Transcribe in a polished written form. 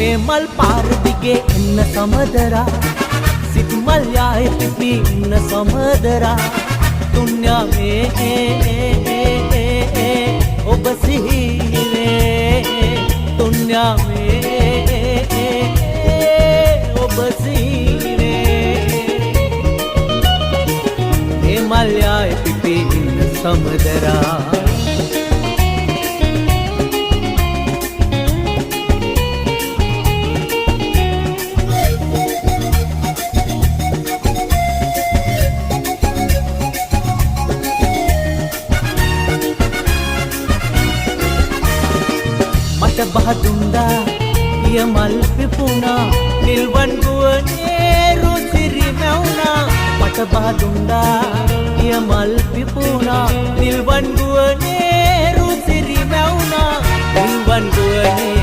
මේ මල් පාර දිගේ එන්න සමදරා සිත් මල් යාය පිපි ඉන්න සමදරා දුන්යා මේ ඔබ සිහිනේ දුන්යා මේ ඔබ සිහිනේ මේ මල් යාය පිපි ඉන්න සමදරා බහදුන්දා ය මල් පිපුණා නිල්වන් ගුවනේ රුසිරි මැවුණා මට බහදුන්දා ය මල් පිපුණා නිල්වන් ගුවනේ රුසිරි මැවුණා නිල්වන් ගුවනේ